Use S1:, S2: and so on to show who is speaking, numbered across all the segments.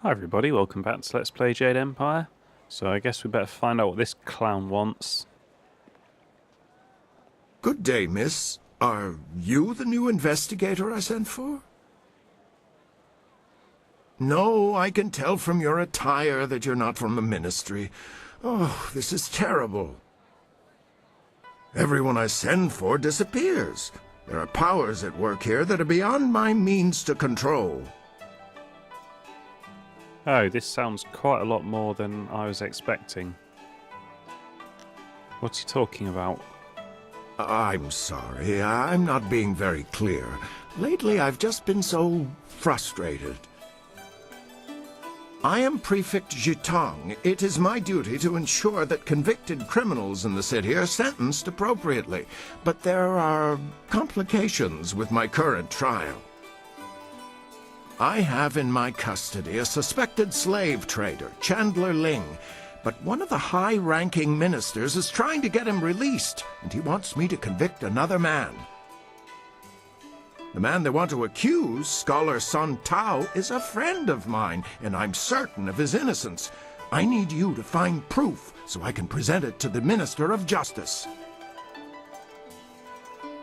S1: Hi everybody, welcome back to Let's Play Jade Empire. So I guess we better find out what this clown wants.
S2: Good day, miss. Are you the new investigator I sent for? No, I can tell from your attire that you're not from the ministry. Oh, this is terrible. Everyone I send for disappears. There are powers at work here that are beyond my means to control.
S1: Oh, this sounds quite a lot more than I was expecting. What's he talking about?
S2: I'm sorry, I'm not being very clear. Lately, I've just been so frustrated. I am Prefect Jitong. It is my duty to ensure that convicted criminals in the city are sentenced appropriately. But there are complications with my current trial. I have in my custody a suspected slave trader, Chandler Ling. But one of the high-ranking ministers is trying to get him released, and he wants me to convict another man. The man they want to accuse, Scholar Sun Tao, is a friend of mine, and I'm certain of his innocence. I need you to find proof so I can present it to the Minister of Justice.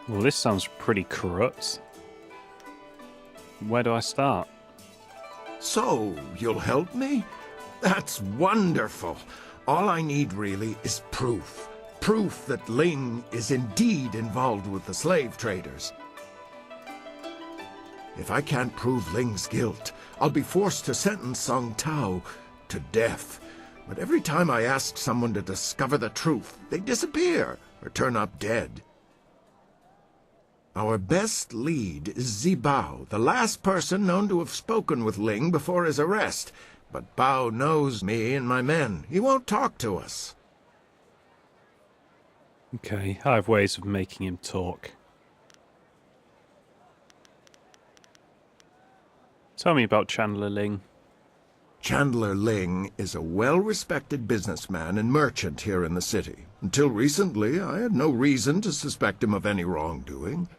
S1: Well, this sounds pretty corrupt. Where do I start?
S2: So, you'll help me? That's wonderful. All I need really is proof. Proof that Ling is indeed involved with the slave traders. If I can't prove Ling's guilt, I'll be forced to sentence Song Tao to death. But every time I ask someone to discover the truth, they disappear or turn up dead. Our best lead is Zibao, the last person known to have spoken with Ling before his arrest. But Bao knows me and my men. He won't talk to us.
S1: Okay, I have ways of making him talk. Tell me about Chandler Ling.
S2: Chandler Ling is a well-respected businessman and merchant here in the city. Until recently, I had no reason to suspect him of any wrongdoing.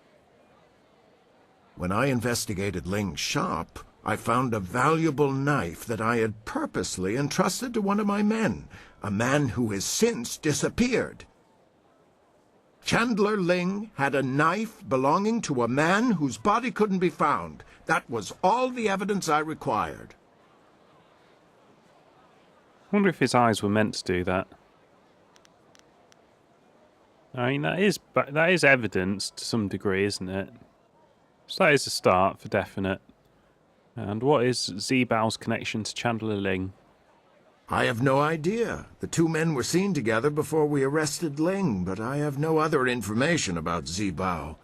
S2: When I investigated Ling's shop, I found a valuable knife that I had purposely entrusted to one of my men, a man who has since disappeared. Chandler Ling had a knife belonging to a man whose body couldn't be found. That was all the evidence I required.
S1: I wonder if his eyes were meant to do that. I mean, that is evidence to some degree, isn't it? So that is a start for definite. And what is Zibao's connection to Chandler Ling?
S2: I have no idea. The two men were seen together before we arrested Ling, but I have no other information about Zibao.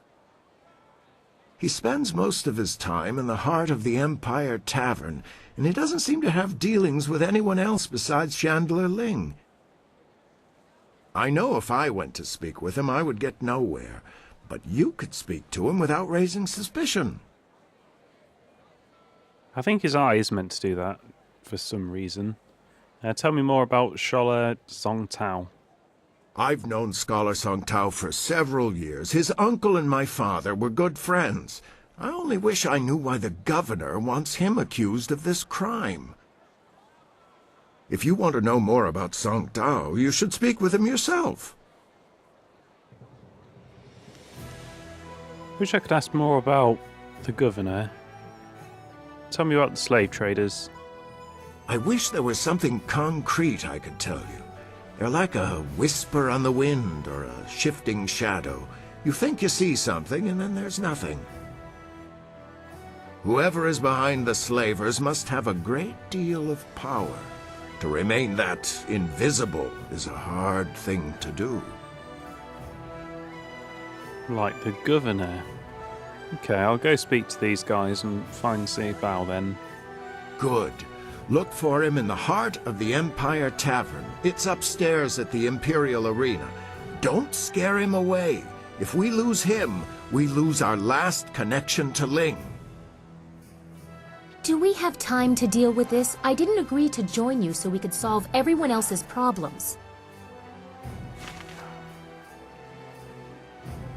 S2: He spends most of his time in the heart of the Empire Tavern, and he doesn't seem to have dealings with anyone else besides Chandler Ling. I know if I went to speak with him, I would get nowhere, but you could speak to him without raising suspicion.
S1: I think his eye is meant to do that, for some reason. Tell me more about Scholar Song Tao.
S2: I've known Scholar Song Tao for several years. His uncle and my father were good friends. I only wish I knew why the governor wants him accused of this crime. If you want to know more about Song Tao, you should speak with him yourself.
S1: Wish I could ask more about the governor. Tell me about the slave traders.
S2: I wish there was something concrete I could tell you. They're like a whisper on the wind or a shifting shadow. You think you see something, and then there's nothing. Whoever is behind the slavers must have a great deal of power. To remain that invisible is a hard thing to do.
S1: Like the governor. Okay, I'll go speak to these guys and find Zibao then.
S2: Good. Look for him in the heart of the Empire Tavern. It's upstairs at the Imperial Arena. Don't scare him away. If we lose him, we lose our last connection to Ling.
S3: Do we have time to deal with this? I didn't agree to join you so we could solve everyone else's problems.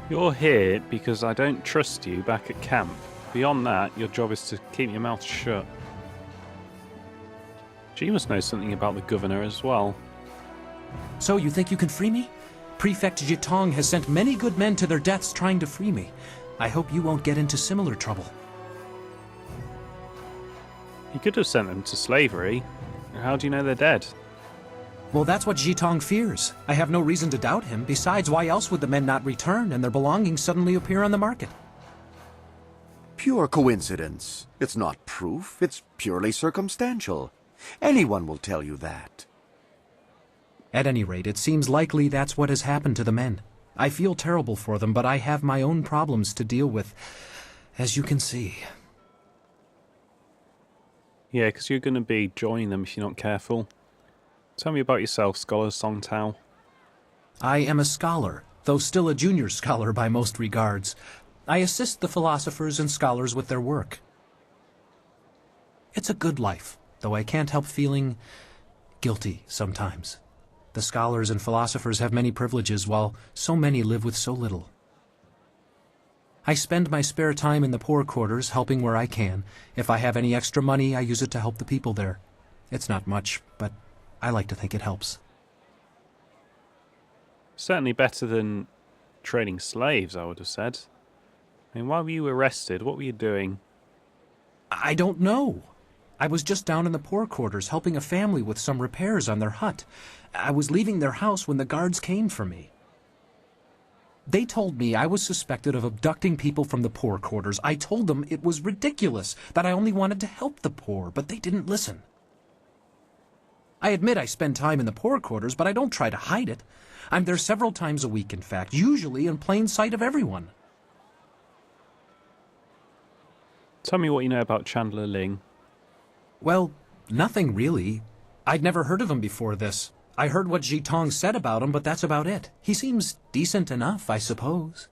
S1: You're here because I don't trust you back at camp. Beyond that, your job is to keep your mouth shut. She must know something about the governor as well.
S4: So you think you can free me? Prefect Jitong has sent many good men to their deaths trying to free me. I hope you won't get into similar trouble.
S1: He could have sent them to slavery. How do you know they're dead?
S4: Well, that's what Jitong fears. I have no reason to doubt him. Besides, why else would the men not return and their belongings suddenly appear on the market?
S5: Pure coincidence. It's not proof. It's purely circumstantial. Anyone will tell you that.
S4: At any rate, it seems likely that's what has happened to the men. I feel terrible for them, but I have my own problems to deal with, as you can see.
S1: Yeah, because you're going to be joining them if you're not careful. Tell me about yourself, Scholar Song Tao.
S4: I am a scholar, though still a junior scholar by most regards. I assist the philosophers and scholars with their work. It's a good life, though I can't help feeling guilty sometimes. The scholars and philosophers have many privileges, while so many live with so little. I spend my spare time in the poor quarters, helping where I can. If I have any extra money, I use it to help the people there. It's not much, but I like to think it helps.
S1: Certainly better than trading slaves, I would have said. I mean, why were you arrested? What were you doing?
S4: I don't know. I was just down in the poor quarters helping a family with some repairs on their hut. I was leaving their house when the guards came for me. They told me I was suspected of abducting people from the poor quarters. I told them it was ridiculous, that I only wanted to help the poor, but they didn't listen. I admit I spend time in the poor quarters, but I don't try to hide it. I'm there several times a week, in fact, usually in plain sight of everyone.
S1: Tell me what you know about Chandler Ling.
S4: Well, nothing really. I'd never heard of him before this. I heard what Jitong said about him, but that's about it. He seems decent enough, I suppose.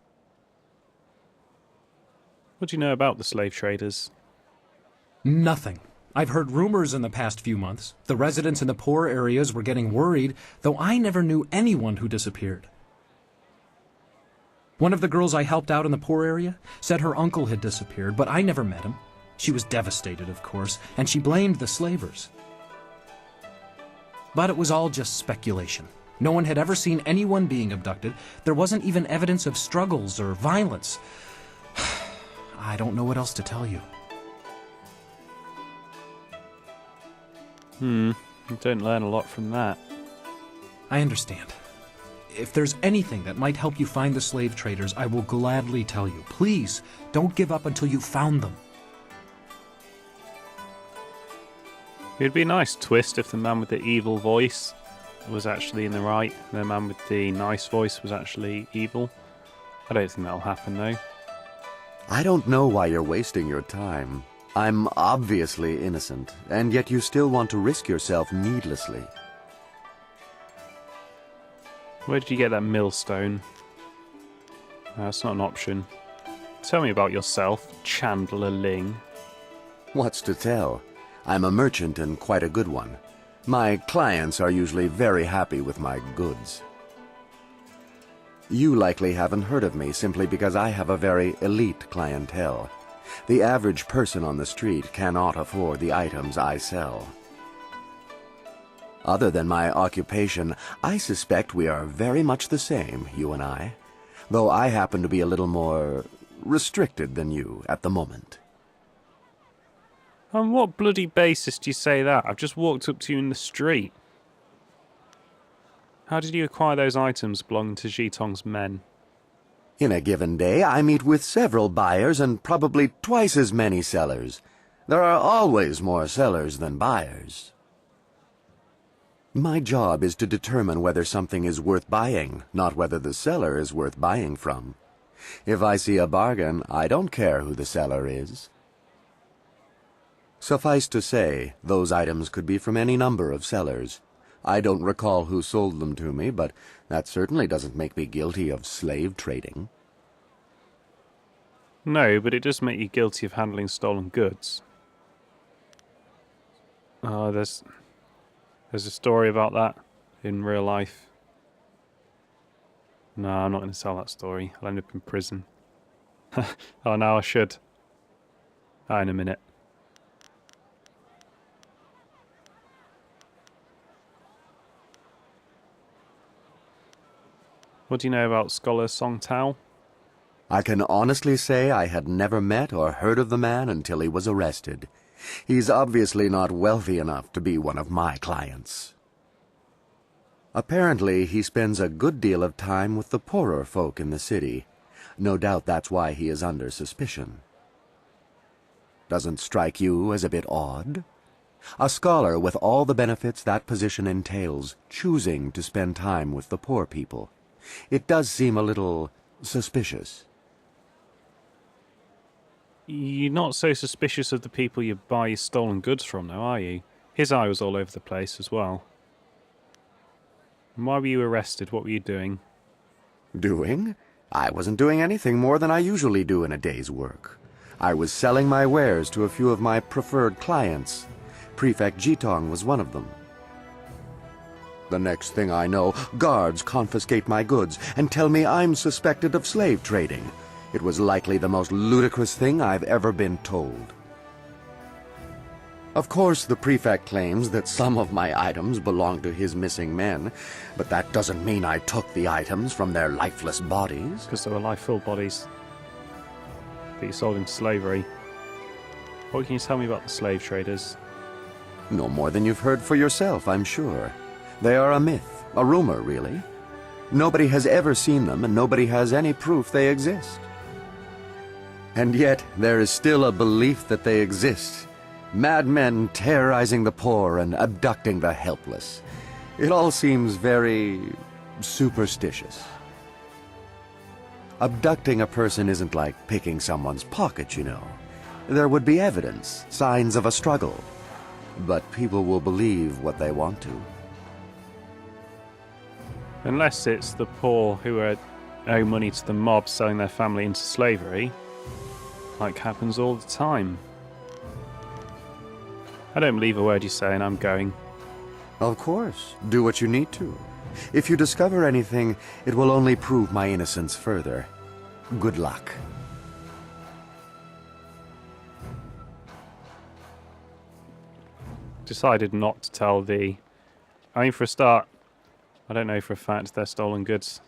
S1: What do you know about the slave traders?
S4: Nothing. I've heard rumors in the past few months. The residents in the poor areas were getting worried, though I never knew anyone who disappeared. One of the girls I helped out in the poor area said her uncle had disappeared, but I never met him. She was devastated, of course, and she blamed the slavers. But it was all just speculation. No one had ever seen anyone being abducted. There wasn't even evidence of struggles or violence. I don't know what else to tell you.
S1: You don't learn a lot from that.
S4: I understand. If there's anything that might help you find the slave traders, I will gladly tell you. Please, don't give up until you've found them.
S1: It'd be a nice twist if the man with the evil voice was actually in the right, and the man with the nice voice was actually evil. I don't think that'll happen, though.
S5: I don't know why you're wasting your time. I'm obviously innocent, and yet you still want to risk yourself needlessly.
S1: Where did you get that millstone? That's not an option. Tell me about yourself, Chandler Ling.
S5: What's to tell? I'm a merchant and quite a good one. My clients are usually very happy with my goods. You likely haven't heard of me simply because I have a very elite clientele. The average person on the street cannot afford the items I sell. Other than my occupation, I suspect we are very much the same, you and I, though I happen to be a little more restricted than you at the moment.
S1: On what bloody basis do you say that? I've just walked up to you in the street. How did you acquire those items belonging to Jitong's men?
S5: In a given day, I meet with several buyers and probably twice as many sellers. There are always more sellers than buyers. My job is to determine whether something is worth buying, not whether the seller is worth buying from. If I see a bargain, I don't care who the seller is. Suffice to say, those items could be from any number of sellers. I don't recall who sold them to me, but that certainly doesn't make me guilty of slave trading.
S1: No, but it does make you guilty of handling stolen goods. Oh, there's a story about that in real life. No, I'm not going to tell that story. I'll end up in prison. Oh, no, I should. In a minute. What do you know about Scholar Song Tao?
S5: I can honestly say I had never met or heard of the man until he was arrested. He's obviously not wealthy enough to be one of my clients. Apparently, he spends a good deal of time with the poorer folk in the city. No doubt that's why he is under suspicion. Doesn't strike you as a bit odd? A scholar with all the benefits that position entails, choosing to spend time with the poor people. It does seem a little suspicious.
S1: You're not so suspicious of the people you buy your stolen goods from, though, are you? His eye was all over the place as well. And why were you arrested? What were you doing?
S5: Doing? I wasn't doing anything more than I usually do in a day's work. I was selling my wares to a few of my preferred clients. Prefect Jitong was one of them. The next thing I know, guards confiscate my goods and tell me I'm suspected of slave trading. It was likely the most ludicrous thing I've ever been told. Of course, the prefect claims that some of my items belong to his missing men, but that doesn't mean I took the items from their lifeless bodies.
S1: Because they were life-full bodies that you sold into slavery. What can you tell me about the slave traders?
S5: No more than you've heard for yourself, I'm sure. They are a myth, a rumor, really. Nobody has ever seen them, and nobody has any proof they exist. And yet, there is still a belief that they exist. Madmen terrorizing the poor and abducting the helpless. It all seems very superstitious. Abducting a person isn't like picking someone's pocket, you know. There would be evidence, signs of a struggle. But people will believe what they want to.
S1: Unless it's the poor who owe money to the mob selling their family into slavery, like happens all the time. I don't believe a word you say, and I'm going.
S5: Of course. Do what you need to. If you discover anything, it will only prove my innocence further. Good luck.
S1: Decided not to tell the... I mean, for a start, I don't know for a fact they're stolen goods.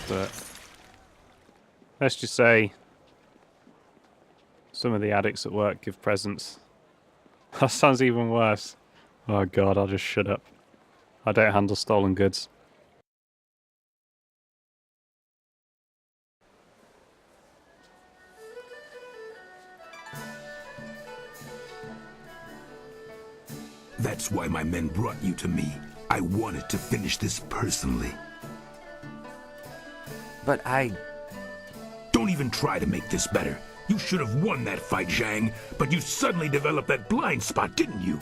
S1: But let's just say some of the addicts at work give presents. That sounds even worse. Oh god, I'll just shut up. I don't handle stolen goods.
S6: That's why my men brought you to me. I wanted to finish this personally.
S7: But
S6: Don't even try to make this better. You should have won that fight, Zhang, but you suddenly developed that blind spot, didn't you?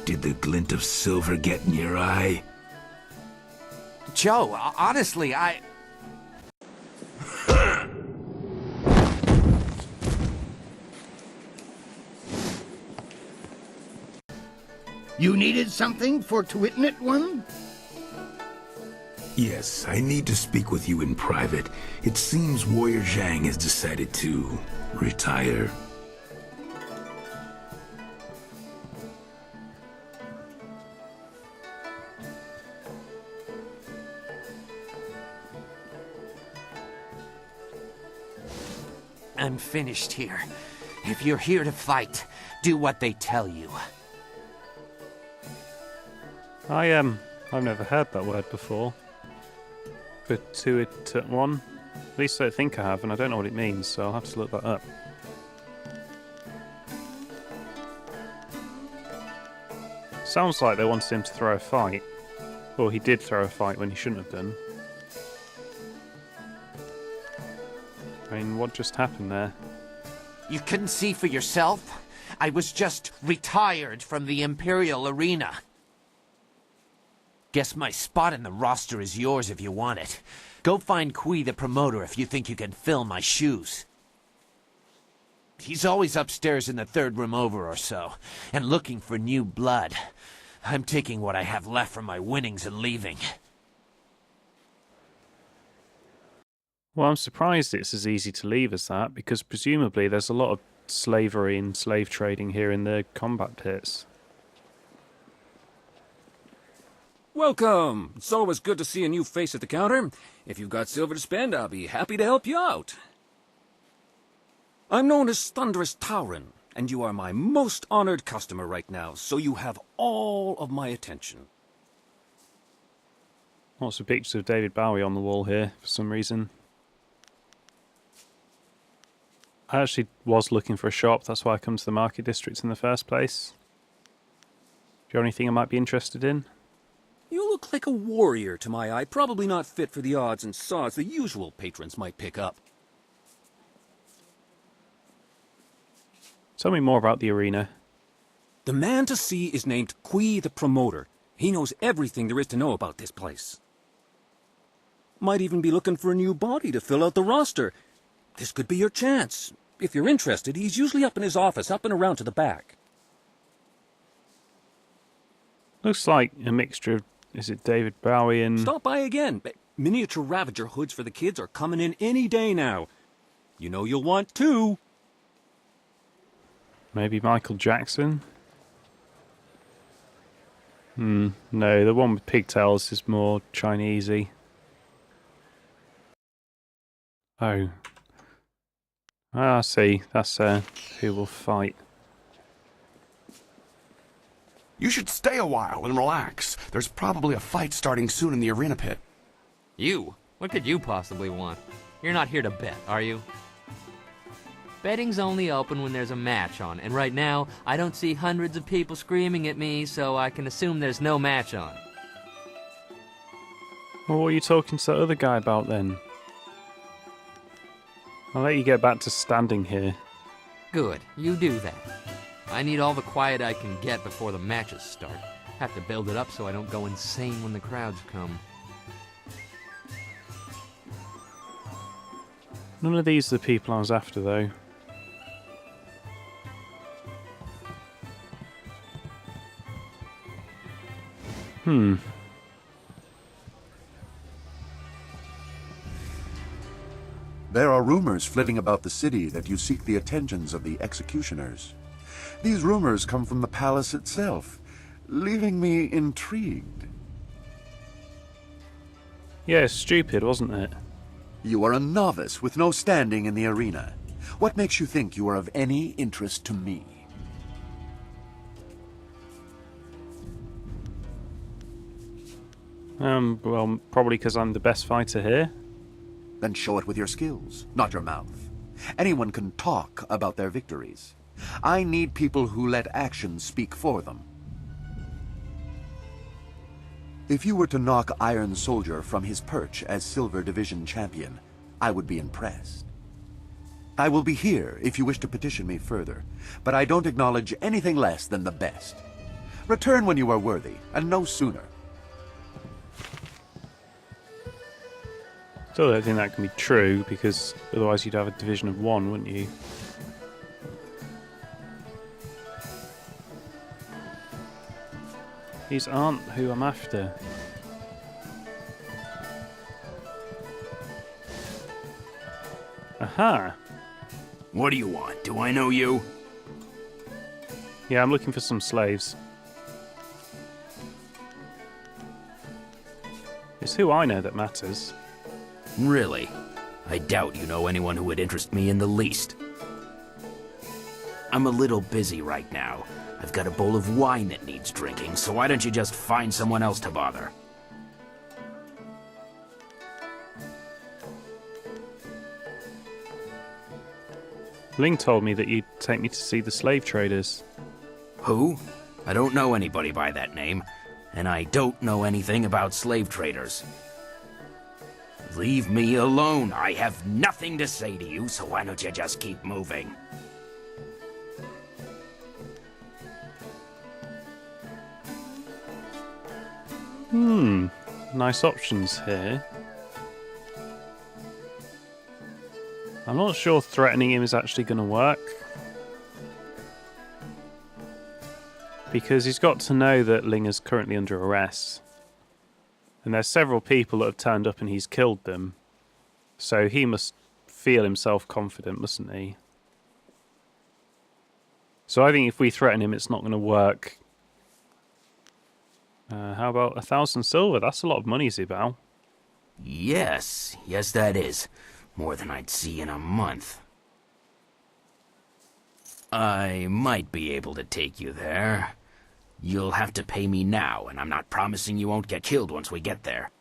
S6: Did the glint of silver get in your eye?
S7: Joe, honestly,
S8: You needed something for to witness one?
S6: Yes, I need to speak with you in private. It seems Warrior Zhang has decided to retire.
S7: I'm finished here. If you're here to fight, do what they tell you.
S1: I've never heard that word before. Purtuit one. At least I think I have, and I don't know what it means, so I'll have to look that up. Sounds like they wanted him to throw a fight. Or he did throw a fight when he shouldn't have done. I mean, what just happened there?
S7: You couldn't see for yourself? I was just retired from the Imperial Arena. Guess my spot in the roster is yours if you want it. Go find Kui the promoter if you think you can fill my shoes. He's always upstairs in the third room over or so, and looking for new blood. I'm taking what I have left from my winnings and leaving.
S1: Well, I'm surprised it's as easy to leave as that, because presumably there's a lot of slavery and slave trading here in the combat pits.
S9: Welcome! It's always good to see a new face at the counter. If you've got silver to spend, I'll be happy to help you out. I'm known as Thunderous Tauren, and you are my most honored customer right now, so you have all of my attention.
S1: Lots of pictures of David Bowie on the wall here for some reason. I actually was looking for a shop, that's why I come to the market district in the first place. Do you have anything I might be interested in?
S9: You look like a warrior to my eye, probably not fit for the odds and sods the usual patrons might pick up.
S1: Tell me more about the arena.
S9: The man to see is named Kui the Promoter. He knows everything there is to know about this place. Might even be looking for a new body to fill out the roster. This could be your chance. If you're interested, he's usually up in his office, up and around to the back.
S1: Looks like a mixture of, is it David Bowie and...
S9: Stop by again. Miniature Ravager hoods for the kids are coming in any day now. You know you'll want two.
S1: Maybe Michael Jackson? No, the one with pigtails is more Chinesey. Oh. Ah, I see. That's who will fight.
S10: You should stay a while and relax. There's probably a fight starting soon in the arena pit.
S11: You? What could you possibly want? You're not here to bet, are you? Betting's only open when there's a match on, and right now, I don't see hundreds of people screaming at me, so I can assume there's no match on.
S1: Well, what are you talking to that other guy about then? I'll let you get back to standing here.
S11: Good, you do that. I need all the quiet I can get before the matches start. Have to build it up so I don't go insane when the crowds come.
S1: None of these are the people I was after, though.
S5: There are rumors flitting about the city that you seek the attentions of the executioners. These rumors come from the palace itself, leaving me intrigued.
S1: Yeah, it's stupid, wasn't it?
S5: You are a novice with no standing in the arena. What makes you think you are of any interest to me?
S1: Well, probably because I'm the best fighter here.
S5: Then show it with your skills, not your mouth. Anyone can talk about their victories. I need people who let actions speak for them. If you were to knock Iron Soldier from his perch as Silver Division champion, I would be impressed. I will be here if you wish to petition me further, but I don't acknowledge anything less than the best. Return when you are worthy, and no sooner.
S1: Still don't think that can be true, because otherwise you'd have a division of one, wouldn't you? These aren't who I'm after. Aha!
S6: What do you want? Do I know you?
S1: Yeah, I'm looking for some slaves. It's who I know that matters.
S6: Really? I doubt you know anyone who would interest me in the least. I'm a little busy right now. I've got a bowl of wine that needs drinking, so why don't you just find someone else to bother?
S1: Ling told me that you'd take me to see the slave traders.
S6: Who? I don't know anybody by that name, and I don't know anything about slave traders. Leave me alone. I have nothing to say to you, so why don't you just keep moving?
S1: Nice options here. I'm not sure threatening him is actually going to work. Because he's got to know that Ling is currently under arrest. And there's several people that have turned up and he's killed them. So he must feel himself confident, mustn't he? So I think if we threaten him, it's not going to work. How about 1,000 silver? That's a lot of money, Zibao.
S12: Yes, that is. More than I'd see in a month. I might be able to take you there. You'll have to pay me now, and I'm not promising you won't get killed once we get there.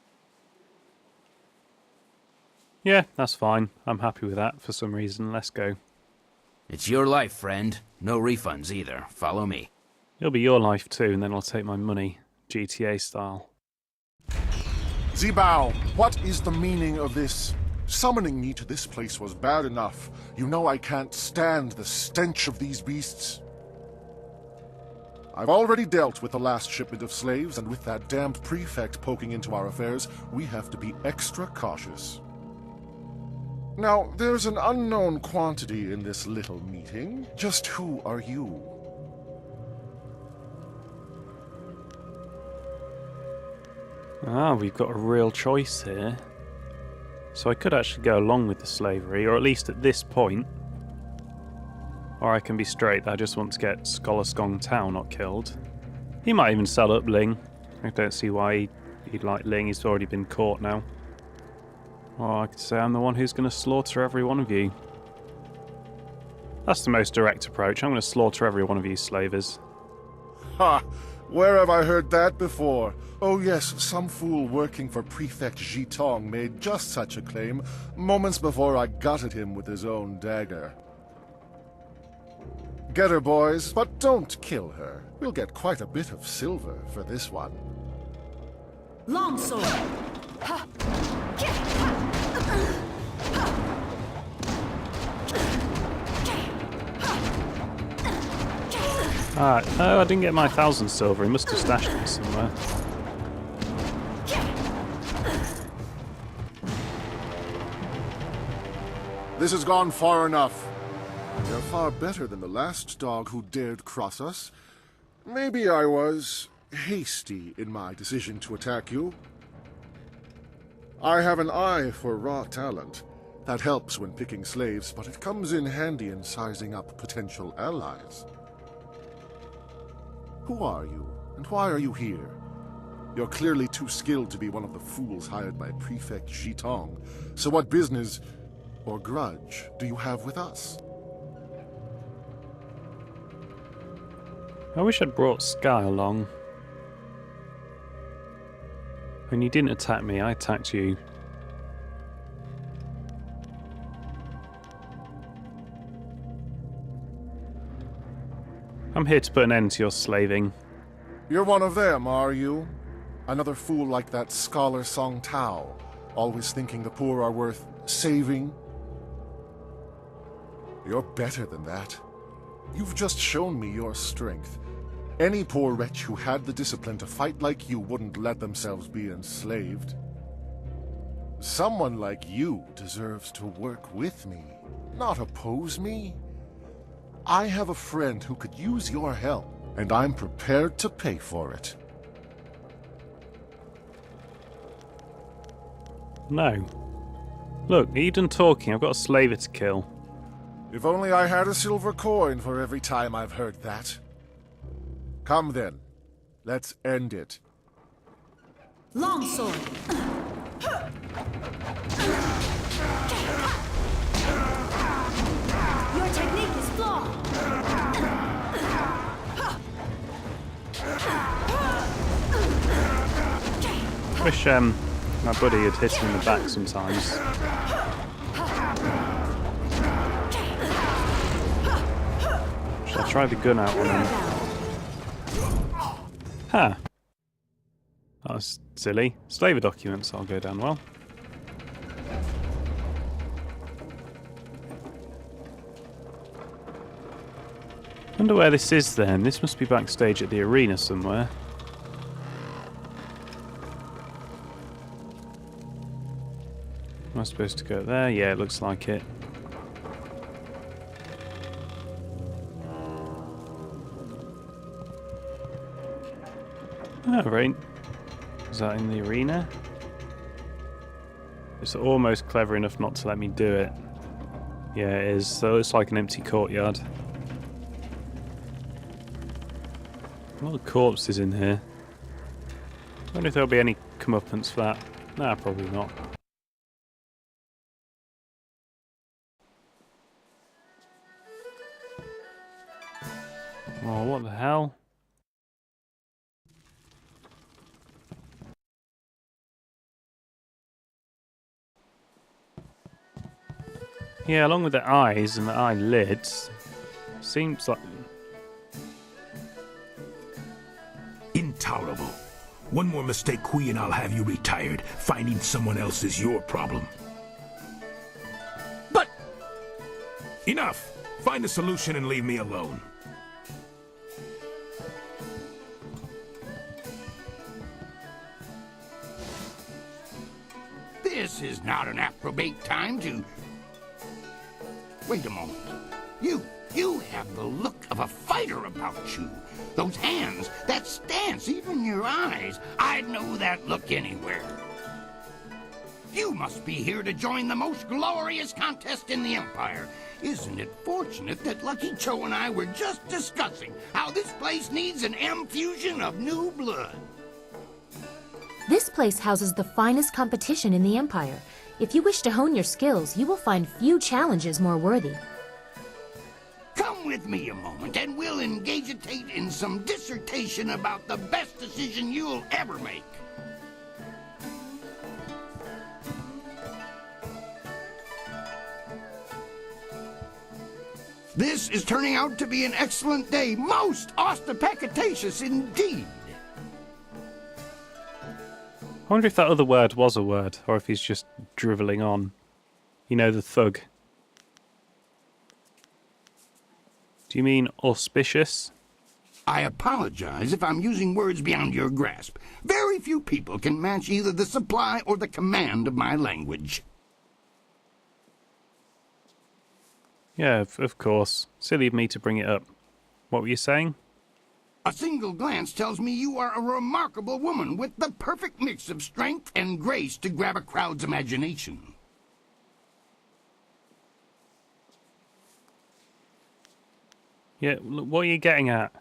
S1: Yeah, that's fine. I'm happy with that for some reason. Let's go.
S12: It's your life, friend. No refunds either. Follow me.
S1: It'll be your life too, and then I'll take my money. GTA style.
S13: Zibao, what is the meaning of this? Summoning me to this place was bad enough. You know I can't stand the stench of these beasts. I've already dealt with the last shipment of slaves, and with that damned prefect poking into our affairs, we have to be extra cautious. Now, there's an unknown quantity in this little meeting. Just who are you?
S1: Ah, we've got a real choice here. So I could actually go along with the slavery, or at least at this point. Or I can be straight, I just want to get Scholar Skong Tao not killed. He might even sell up Ling. I don't see why he'd like Ling, he's already been caught now. Or I could say I'm the one who's going to slaughter every one of you. That's the most direct approach. I'm going to slaughter every one of you slavers.
S13: Ha! Where have I heard that before? Oh yes, some fool working for Prefect Jitong made just such a claim moments before I gutted him with his own dagger. Get her, boys, but don't kill her. We'll get quite a bit of silver for this one.
S14: Longsword!
S1: Oh, I didn't get my 1,000 silver. He must have stashed it somewhere.
S13: This has gone far enough. You're far better than the last dog who dared cross us. Maybe I was hasty in my decision to attack you. I have an eye for raw talent. That helps when picking slaves, but it comes in handy in sizing up potential allies. Who are you, and why are you here? You're clearly too skilled to be one of the fools hired by Prefect Jitong. So what business or grudge do you have with us?
S1: I wish I'd brought Sky along. When you didn't attack me, I attacked you. I'm here to put an end to your slaving.
S13: You're one of them, are you? Another fool like that scholar Song Tao, always thinking the poor are worth saving? You're better than that. You've just shown me your strength. Any poor wretch who had the discipline to fight like you wouldn't let themselves be enslaved. Someone like you deserves to work with me, not oppose me. I have a friend who could use your help, and I'm prepared to pay for it.
S1: No. Look, are you done talking? I've got a slaver to kill.
S13: If only I had a silver coin for every time I've heard that. Come then. Let's end it.
S14: Longsword! Your technique is flawed!
S1: Wish my buddy had hit him in the back sometimes. Should I try the gun out on him? Huh. That was silly. Slaver documents, I'll go down well. Wonder where this is then. This must be backstage at the arena somewhere. Am I supposed to go there? Yeah, it looks like it. Oh, right. Is that in the arena? It's almost clever enough not to let me do it. Yeah, it is. So it's like an empty courtyard. A lot of corpses in here. I wonder if there'll be any comeuppance for that. Nah, probably not. Oh, what the hell? Yeah, along with the eyes and the eyelids, seems like...
S6: Intolerable. One more mistake, Kui, and I'll have you retired. Finding someone else is your problem.
S12: But...
S6: Enough! Find a solution and leave me alone.
S8: This is not an approbate time to... Wait a moment. You have the look of a fighter about you. Those hands, that stance, even your eyes. I'd know that look anywhere. You must be here to join the most glorious contest in the Empire. Isn't it fortunate that Lucky Cho and I were just discussing how this place needs an M-fusion of new blood?
S3: This place houses the finest competition in the Empire. If you wish to hone your skills, you will find few challenges more worthy.
S8: Come with me a moment and we'll engagitate in some dissertation about the best decision you'll ever make. This is turning out to be an excellent day, most ostentatious indeed.
S1: I wonder if that other word was a word, or if he's just drivelling on. You know, the thug. Do you mean auspicious?
S8: I apologize if I'm using words beyond your grasp. Very few people can match either the supply or the command of my language.
S1: Yeah, of course. Silly of me to bring it up. What were you saying?
S8: A single glance tells me you are a remarkable woman with the perfect mix of strength and grace to grab a crowd's imagination.
S1: Yeah, what are you getting at?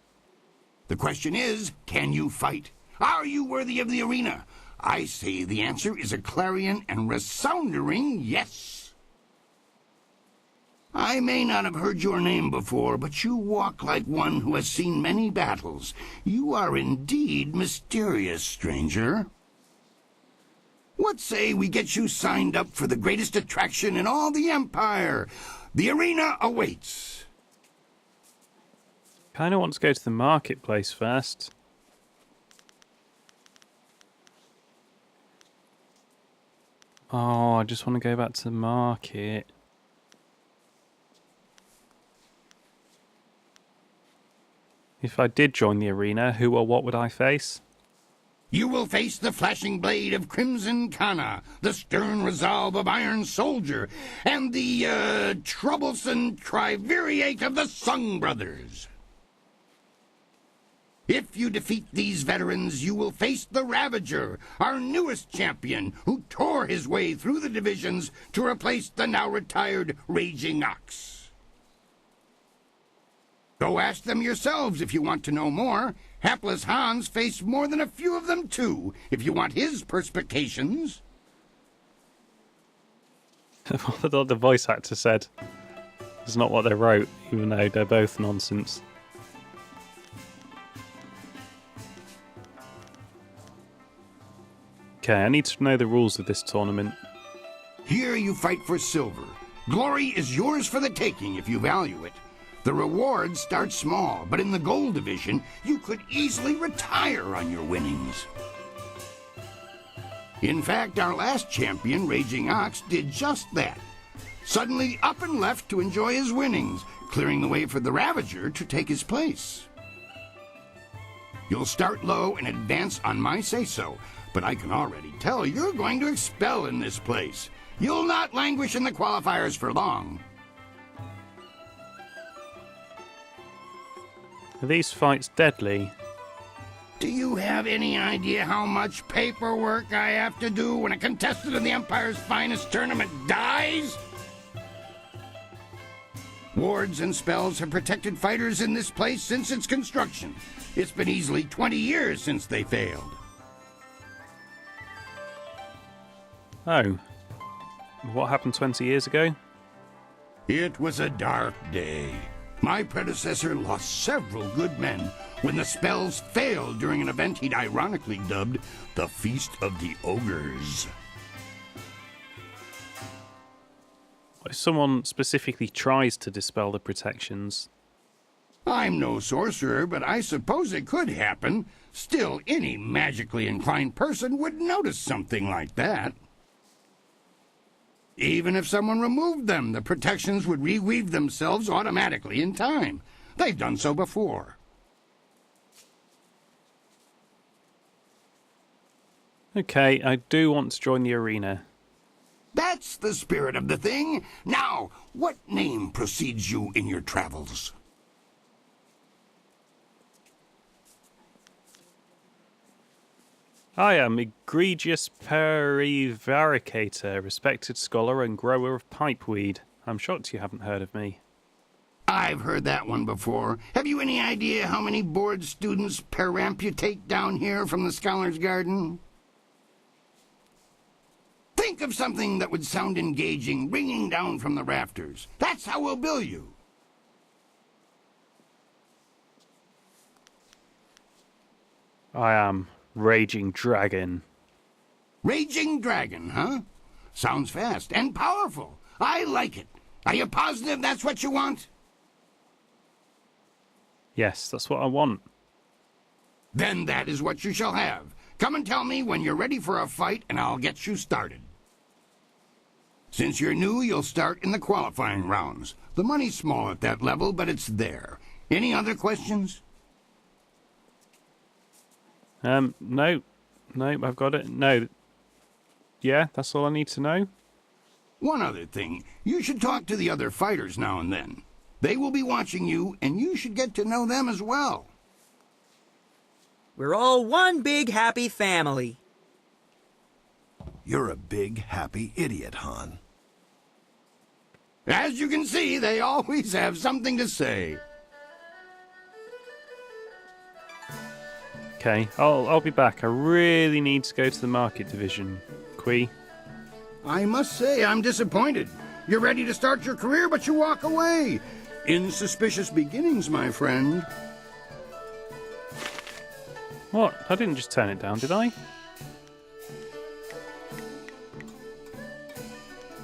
S8: The question is, can you fight? Are you worthy of the arena? I say the answer is a clarion and resounding yes. I may not have heard your name before, but you walk like one who has seen many battles. You are indeed mysterious, stranger. What say we get you signed up for the greatest attraction in all the Empire? The arena awaits.
S1: Kind of want to go to the marketplace first. Oh, I just want to go back to the market. If I did join the arena, who or what would I face?
S8: You will face the flashing blade of Crimson Kana, the stern resolve of Iron Soldier, and the, troublesome triumvirate of the Sung Brothers. If you defeat these veterans, you will face the Ravager, our newest champion, who tore his way through the divisions to replace the now retired Raging Ox. Go ask them yourselves if you want to know more. Hapless Hans faced more than a few of them too, if you want his perspications.
S1: What the voice actor said is not what they wrote, even though they're both nonsense. Okay, I need to know the rules of this tournament.
S8: Here you fight for silver. Glory is yours for the taking if you value it. The rewards start small, but in the gold division, you could easily retire on your winnings. In fact, our last champion, Raging Ox, did just that. Suddenly up and left to enjoy his winnings, clearing the way for the Ravager to take his place. You'll start low and advance on my say-so, but I can already tell you're going to expel in this place. You'll not languish in the qualifiers for long.
S1: Are these fights deadly?
S8: Do you have any idea how much paperwork I have to do when a contestant in the Empire's finest tournament dies? Wards and spells have protected fighters in this place since its construction. It's been easily 20 years since they failed.
S1: Oh. What happened 20 years ago?
S8: It was a dark day. My predecessor lost several good men when the spells failed during an event he'd ironically dubbed the Feast of the Ogres.
S1: If someone specifically tries to dispel the protections.
S8: I'm no sorcerer, but I suppose it could happen. Still, any magically inclined person would notice something like that. Even if someone removed them, the protections would reweave themselves automatically in time. They've done so before.
S1: Okay, I do want to join the arena.
S8: That's the spirit of the thing. Now, what name precedes you in your travels?
S1: I am Egregious Perivaricator, respected scholar and grower of pipeweed. I'm shocked you haven't heard of me.
S8: I've heard that one before. Have you any idea how many bored students peramputate down here from the Scholar's Garden? Think of something that would sound engaging, ringing down from the rafters. That's how we'll bill you.
S1: I am Raging Dragon.
S8: Raging Dragon, huh? Sounds fast and powerful. I like it. Are you positive that's what you want?
S1: Yes, that's what I want.
S8: Then that is what you shall have. Come and tell me when you're ready for a fight, and I'll get you started. Since you're new, you'll start in the qualifying rounds. The money's small at that level, but it's there. Any other questions?
S1: No, I've got it. No. Yeah, that's all I need to know.
S8: One other thing. You should talk to the other fighters now and then. They will be watching you, and you should get to know them as well.
S15: We're all one big happy family.
S2: You're a big, happy idiot, Han.
S8: As you can see, they always have something to say.
S1: Okay, I'll be back. I really need to go to the market division. Qui?
S8: I must say, I'm disappointed. You're ready to start your career, but you walk away. Insuspicious beginnings, my friend.
S1: What? I didn't just turn it down, did I?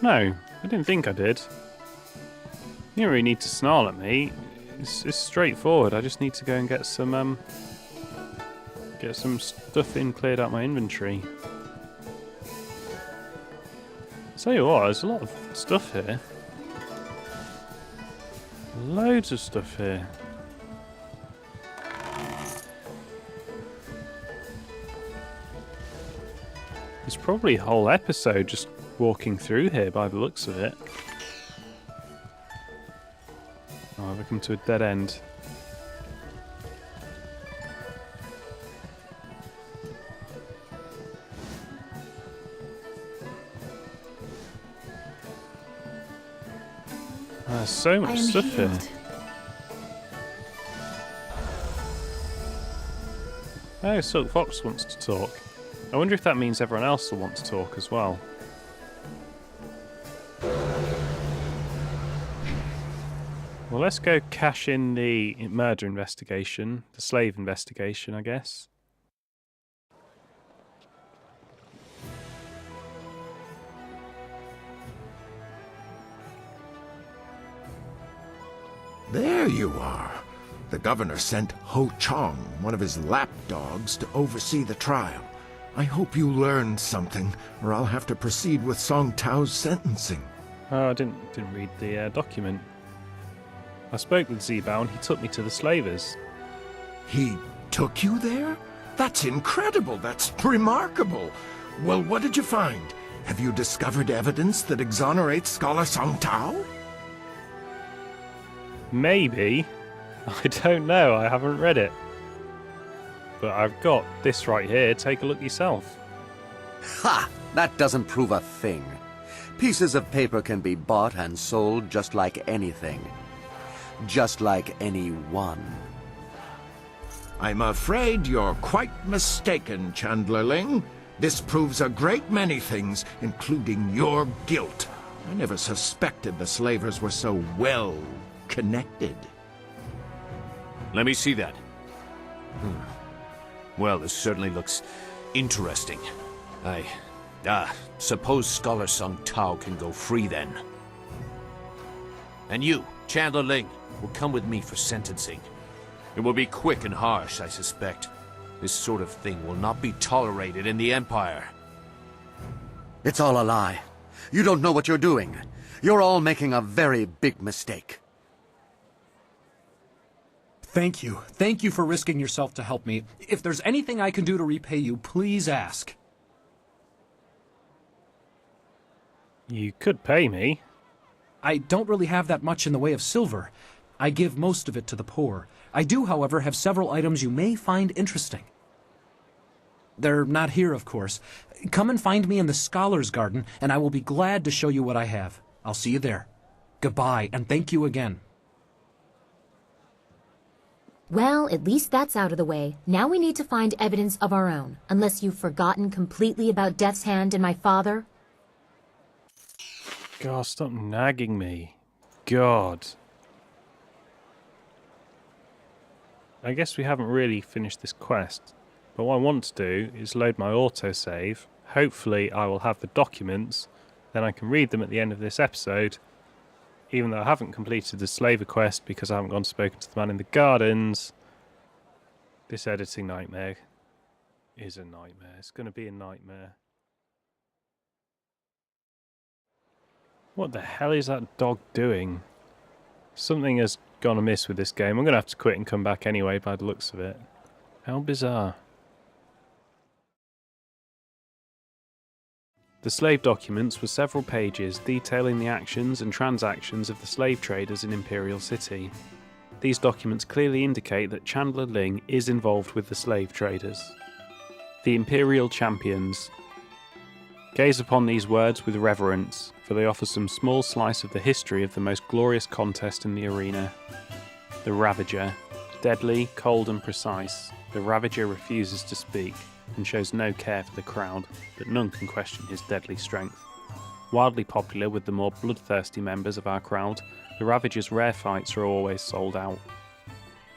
S1: No, I didn't think I did. You don't really need to snarl at me. It's straightforward. I just need to go and get some stuff cleared out my inventory. Tell you what, there's a lot of stuff here. Loads of stuff here. There's probably a whole episode just walking through here by the looks of it. Oh, I've come to a dead end. There's so much stuff here. Oh, Silk Fox wants to talk. I wonder if that means everyone else will want to talk as well. Well, let's go cash in the murder investigation, the slave investigation, I guess.
S2: There you are. The governor sent Ho Chong, one of his lapdogs, to oversee the trial. I hope you learned something, or I'll have to proceed with Song Tao's sentencing.
S1: Oh, I didn't read the document. I spoke with Zibao and he took me to the slavers.
S2: He took you there? That's incredible. That's remarkable. Well, what did you find? Have you discovered evidence that exonerates Scholar Song Tao?
S1: Maybe. I don't know. I haven't read it. But I've got this right here. Take a look yourself.
S5: Ha! That doesn't prove a thing. Pieces of paper can be bought and sold just like anything. Just like anyone.
S2: I'm afraid you're quite mistaken, Chandlerling. This proves a great many things, including your guilt. I never suspected the slavers were so well connected.
S7: Let me see that. Well, this certainly looks interesting. Suppose Scholar Sung Tao can go free then. And you, Chandler Ling, will come with me for sentencing. It will be quick and harsh, I suspect. This sort of thing will not be tolerated in the Empire.
S5: It's all a lie. You don't know what you're doing. You're all making a very big mistake.
S4: Thank you. Thank you for risking yourself to help me. If there's anything I can do to repay you, please ask.
S1: You could pay me.
S4: I don't really have that much in the way of silver. I give most of it to the poor. I do, however, have several items you may find interesting. They're not here, of course. Come and find me in the Scholars' Garden, and I will be glad to show you what I have. I'll see you there. Goodbye, and thank you again.
S3: Well, at least that's out of the way. Now we need to find evidence of our own, unless you've forgotten completely about Death's Hand and my father.
S1: God, stop nagging me. God. I guess we haven't really finished this quest, but what I want to do is load my autosave. Hopefully I will have the documents, then I can read them at the end of this episode, even though I haven't completed the slaver quest because I haven't gone and spoken to the man in the gardens. This editing nightmare is a nightmare. It's going to be a nightmare. What the hell is that dog doing? Something has gone amiss with this game. I'm going to have to quit and come back anyway by the looks of it. How bizarre. The slave documents were several pages detailing the actions and transactions of the slave traders in Imperial City. These documents clearly indicate that Chandler Ling is involved with the slave traders. The Imperial Champions. Gaze upon these words with reverence, for they offer some small slice of the history of the most glorious contest in the arena. The Ravager. Deadly, cold and precise, the Ravager refuses to speak and shows no care for the crowd, but none can question his deadly strength. Wildly popular with the more bloodthirsty members of our crowd, the Ravager's rare fights are always sold out.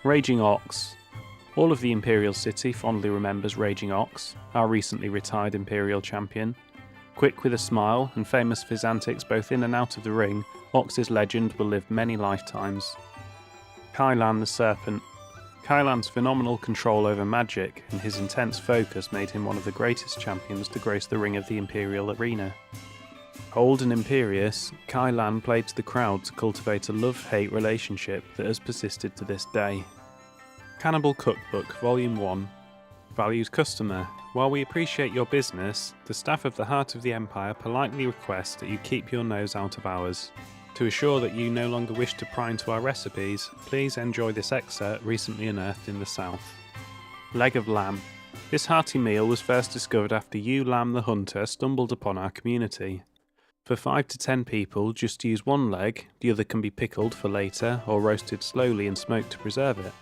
S1: Raging Ox. All of the Imperial City fondly remembers Raging Ox, our recently retired Imperial champion. Quick with a smile and famous for his antics both in and out of the ring, Ox's legend will live many lifetimes. Kailan the Serpent. Kailan's phenomenal control over magic and his intense focus made him one of the greatest champions to grace the ring of the Imperial arena. Old and imperious, Kailan played to the crowd to cultivate a love-hate relationship that has persisted to this day. Cannibal Cookbook, Volume 1. Valued customer, while we appreciate your business, the staff of the Heart of the Empire politely request that you keep your nose out of ours. To assure that you no longer wish to pry into our recipes, please enjoy this excerpt recently unearthed in the south. Leg of Lamb. This hearty meal was first discovered after you, Lamb the Hunter, stumbled upon our community. For 5 to 10 people, just use one leg, the other can be pickled for later or roasted slowly and smoked to preserve it.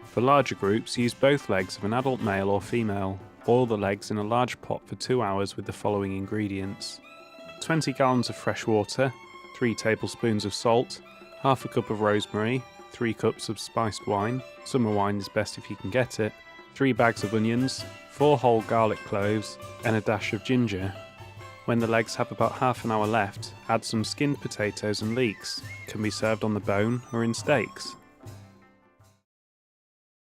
S1: For larger groups, use both legs of an adult male or female. Boil the legs in a large pot for 2 hours with the following ingredients: 20 gallons of fresh water, 3 tablespoons of salt, half a cup of rosemary, 3 cups of spiced wine, summer wine is best if you can get it, 3 bags of onions, 4 whole garlic cloves, and a dash of ginger. When the legs have about half an hour left, add some skinned potatoes and leeks. Can be served on the bone or in steaks.